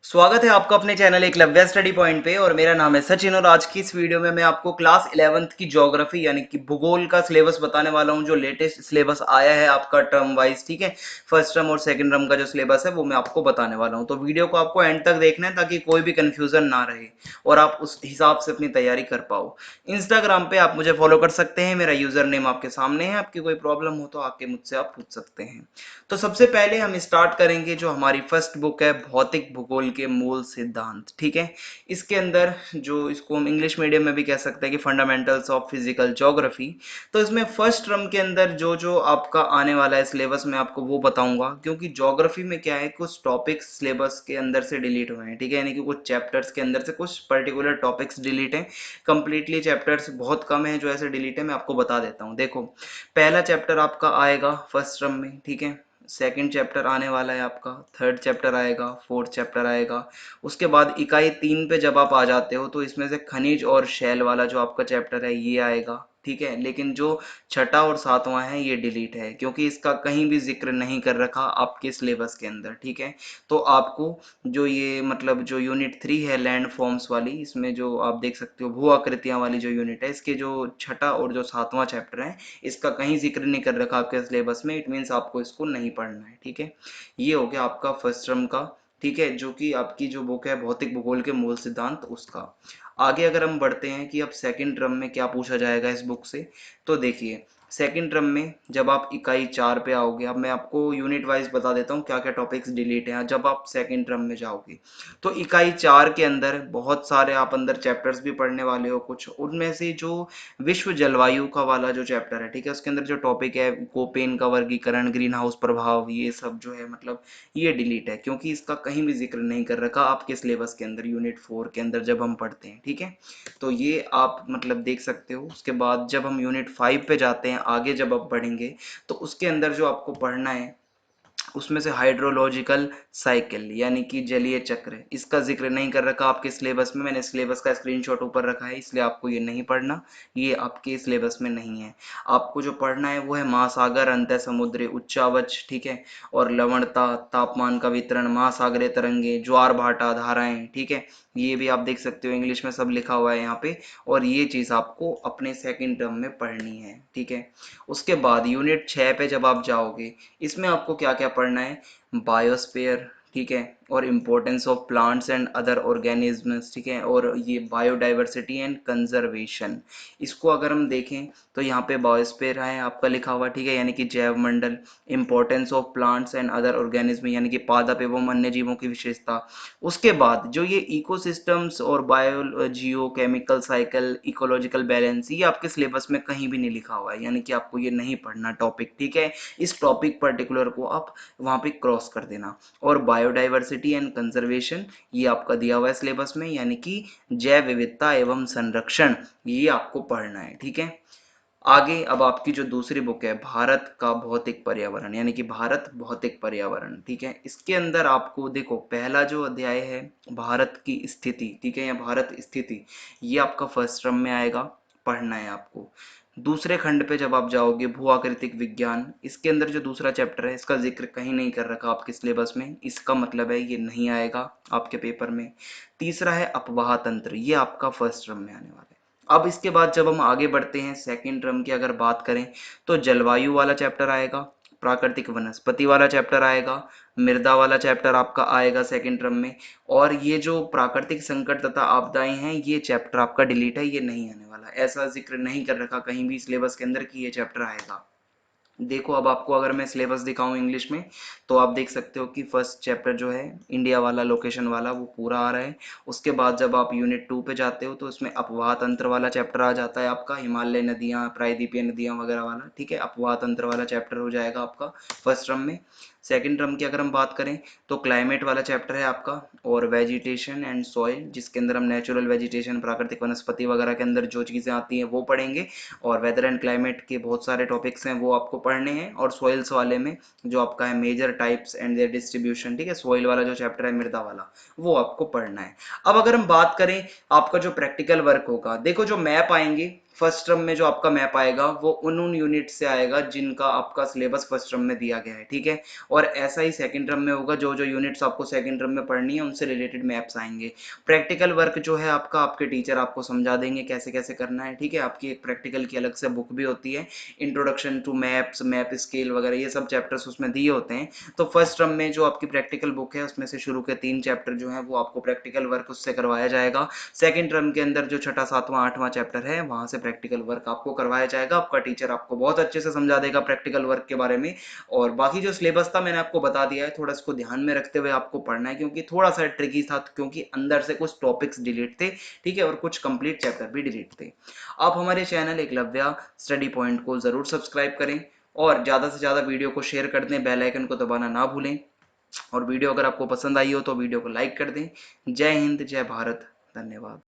स्वागत है आपका अपने चैनल एकलव्य स्टडी पॉइंट पे और मेरा नाम है सचिन। और आज की इस वीडियो में मैं आपको क्लास 11th की ज्योग्राफी यानी कि भूगोल का सिलेबस बताने वाला हूं, जो लेटेस्ट सिलेबस आया है आपका टर्म वाइज। ठीक है, फर्स्ट टर्म और सेकंड टर्म का जो सिलेबस है वो मैं आपको बताने वाला हूं, तो वीडियो को आपको एंड तक देखना है ताकि कोई भी कंफ्यूजन ना रहे और आप उस हिसाब से अपनी तैयारी कर पाओ। इंस्टाग्राम पे आप मुझे फॉलो कर सकते हैं, मेरा यूजर नेम आपके सामने है। आपकी कोई प्रॉब्लम हो तो आके मुझसे आप पूछ सकते हैं। तो सबसे पहले हम स्टार्ट करेंगे जो हमारी फर्स्ट बुक है, भौतिक भूगोल के मूल सिद्धांत। ठीक है, इसके अंदर जो इसको हम इंग्लिश मीडियम में भी कह सकते हैं कि फंडामेंटल्स ऑफ फिजिकल ज्योग्राफी। तो इसमें फर्स्ट टर्म के अंदर जो जो आपका आने वाला है सिलेबस मैं आपको वो बताऊंगा, क्योंकि ज्योग्राफी में क्या है, कुछ टॉपिक्स सिलेबस के अंदर से डिलीट हुए हैं। ठीक है, यानी कि कुछ चैप्टर्स के अंदर से कुछ पर्टिकुलर टॉपिक्स डिलीट हैं। कंप्लीटली चैप्टर्स बहुत कम है जो ऐसे डिलीट है, मैं आपको बता देता हूँ। देखो, पहला चैप्टर आपका आएगा फर्स्ट टर्म में। ठीक है, सेकंड चैप्टर आने वाला है आपका, थर्ड चैप्टर आएगा, फोर्थ चैप्टर आएगा। उसके बाद इकाई 3 पे जब आप आ जाते हो तो इसमें से खनिज और शैल वाला जो आपका चैप्टर है ये आएगा। ठीक है, लेकिन जो छठा और सातवां है ये डिलीट है, क्योंकि इसका कहीं भी जिक्र नहीं कर रखा आपके सिलेबस के अंदर। ठीक है, तो आपको जो ये मतलब जो यूनिट 3 है लैंड फॉर्म्स वाली, इसमें जो आप देख सकते हो भू आकृतियां वाली जो यूनिट है, इसके जो छठा और जो सातवां चैप्टर है इसका कहीं जिक्र नहीं कर रखा आपके सिलेबस में। इट मीन्स आपको इसको नहीं पढ़ना है। ठीक है, ये हो गया आपका फर्स्ट टर्म का। ठीक है, जो कि आपकी जो बुक है भौतिक भूगोल के मूल सिद्धांत उसका। आगे अगर हम बढ़ते हैं कि अब सेकंड टर्म में क्या पूछा जाएगा इस बुक से, तो देखिए सेकंड टर्म में जब आप इकाई 4 पे आओगे, अब मैं आपको यूनिट वाइज बता देता हूँ क्या क्या टॉपिक्स डिलीट हैं जब आप सेकंड टर्म में जाओगे। तो इकाई 4 के अंदर बहुत सारे आप अंदर चैप्टर्स भी पढ़ने वाले हो। कुछ उनमें से जो विश्व जलवायु का वाला जो चैप्टर है, ठीक है, उसके अंदर जो टॉपिक है कोपेन का वर्गीकरण, ग्रीन हाउस प्रभाव, ये सब जो है मतलब ये डिलीट है, क्योंकि इसका कहीं भी जिक्र नहीं कर रखा आपके सिलेबस के अंदर यूनिट 4 के अंदर जब हम पढ़ते हैं। ठीक है, तो ये आप मतलब देख सकते हो। उसके बाद जब हम यूनिट 5 पे जाते हैं आगे जब आप पढ़ेंगे, तो उसके अंदर जो आपको पढ़ना है उसमें से हाइड्रोलॉजिकल साइकिल यानी कि जलीय चक्र, इसका जिक्र नहीं कर रखा आपके सिलेबस में। मैंने सिलेबस का स्क्रीनशॉट ऊपर रखा है, इसलिए आपको ये नहीं पढ़ना, ये आपके सिलेबस में नहीं है। आपको जो पढ़ना है वो है महासागर, अंतः समुद्री उच्चावच, ठीक है, और लवणता, तापमान का वितरण, महासागरीय तरंगे, ज्वार भाटा, धाराएं। ठीक है, ये भी आप देख सकते हो, इंग्लिश में सब लिखा हुआ है यहाँ पे। और ये चीज आपको अपने सेकंड टर्म में पढ़नी है। ठीक है, उसके बाद यूनिट 6 पे जब आप जाओगे, इसमें आपको क्या क्या पढ़ना है, बायोस्फीयर, ठीक है, और importance of plants and other organisms. ठीक है, और ये बायोडाइवर्सिटी एंड कंजर्वेशन। इसको अगर हम देखें तो यहाँ पे बायोस्फीयर है आपका लिखा हुआ, ठीक है, यानी कि जैव मंडल। Importance of plants and other organism यानी कि पादप एवं अन्य जीवों की विशेषता। उसके बाद जो ये इकोसिस्टम्स और बायो जियो केमिकल साइकिल, इकोलॉजिकल बैलेंस, ये आपके सिलेबस में कहीं भी नहीं लिखा हुआ है, यानी कि आपको ये नहीं पढ़ना टॉपिक। ठीक है, इस टॉपिक पर्टिकुलर को आप वहां पे क्रॉस कर देना। और बायोडाइवर्सिटी एंड कंजर्वेशन ये आपका दिया हुआ है सिलेबस में, यानी कि जैव विविधता एवं संरक्षण, ये आपको पढ़ना है। ठीक है, आगे अब आपकी जो दूसरी बुक है भारत का भौतिक पर्यावरण यानी कि भारत भौतिक पर्यावरण। ठीक है, इसके अंदर आपको देखो पहला जो अध्याय है भारत की स्थिति, ठीक है, या भारत स्थिति, ये आपका फर्स्ट टर्म में आएगा, पढ़ना है आपको। दूसरे खंड पे जब आप जाओगे भू आकृतिक विज्ञान, इसके अंदर जो दूसरा चैप्टर है इसका जिक्र कहीं नहीं कर रखा आपके सिलेबस में, इसका मतलब है ये नहीं आएगा आपके पेपर में। तीसरा है अपवाह तंत्र, ये आपका फर्स्ट टर्म में आने वाला है। अब इसके बाद जब हम आगे बढ़ते हैं सेकंड टर्म की अगर बात करें, तो जलवायु वाला चैप्टर आएगा, प्राकृतिक वनस्पति वाला चैप्टर आएगा, मृदा वाला चैप्टर आपका आएगा सेकंड टर्म में। और ये जो प्राकृतिक संकट तथा आपदाएं हैं ये चैप्टर आपका डिलीट है, ये नहीं आने वाला, ऐसा जिक्र नहीं कर रखा कहीं भी सिलेबस के अंदर कि ये चैप्टर आएगा। देखो अब आपको अगर मैं सिलेबस दिखाऊं इंग्लिश में, तो आप देख सकते हो कि फर्स्ट चैप्टर जो है इंडिया वाला, लोकेशन वाला, वो पूरा आ रहा है। उसके बाद जब आप यूनिट 2 पे जाते हो तो उसमें अपवाह तंत्र वाला चैप्टर आ जाता है आपका, हिमालय नदियां, प्रायद्वीपीय नदियां वगैरह वाला। ठीक है, अपवाह तंत्र वाला चैप्टर हो जाएगा आपका फर्स्ट टर्म में। सेकंड टर्म की अगर हम बात करें तो क्लाइमेट वाला चैप्टर है आपका, और वेजिटेशन एंड सॉइल, जिसके अंदर हम नेचुरल वेजिटेशन, प्राकृतिक वनस्पति वगैरह के अंदर जो चीजें आती हैं वो पढ़ेंगे। और वेदर एंड क्लाइमेट के बहुत सारे टॉपिक्स हैं वो आपको पढ़ने हैं। और सॉइल्स वाले में जो आपका है major types and their distribution, ठीक है, सॉइल वाला जो चैप्टर है मृदा वाला, वो आपको पढ़ना है। अब अगर हम बात करें आपका जो प्रैक्टिकल वर्क होगा, देखो जो मैप आएंगे फर्स्ट टर्म में जो आपका मैप आएगा वो उन यूनिट से आएगा जिनका आपका सिलेबस फर्स्ट टर्म में दिया गया है, ठीक है। और ऐसा ही सेकंड टर्म में होगा, जो जो यूनिट्स आपको सेकंड टर्म में पढ़नी है उनसे रिलेटेड मैप्स आएंगे। प्रैक्टिकल वर्क जो है आपका, आपके टीचर आपको समझा देंगे कैसे कैसे करना है, ठीक है। आपकी एक प्रैक्टिकल की अलग से बुक भी होती है, introduction to maps, map scale वगैरह, ये सब चैप्टर्स उसमें दिए होते हैं। तो फर्स्ट टर्म में जो आपकी प्रैक्टिकल बुक है उसमें से शुरू के 3 चैप्टर जो है वो आपको प्रैक्टिकल वर्क उससे करवाया जाएगा। सेकंड टर्म के अंदर जो छठा, सातवां, आठवां चैप्टर है वहां से प्रैक्टिकल वर्क आपको करवाया जाएगा। आपका टीचर आपको बहुत अच्छे से समझा देगा प्रैक्टिकल वर्क के बारे में। और बाकी जो सिलेबस था मैंने आपको बता दिया है, थोड़ा इसको ध्यान में रखते हुए आपको पढ़ना है, क्योंकि थोड़ा सा ट्रिकी था, क्योंकि अंदर से कुछ टॉपिक्स डिलीट थे, ठीक है, और कुछ कंप्लीट चैप्टर भी डिलीट थे। आप हमारे चैनल एकलव्य स्टडी पॉइंट को जरूर सब्सक्राइब करें और ज़्यादा से ज़्यादा वीडियो को शेयर कर दें, बेल आइकन को दबाना ना भूलें। और वीडियो अगर आपको पसंद आई हो तो वीडियो को लाइक कर दें। जय हिंद, जय भारत, धन्यवाद।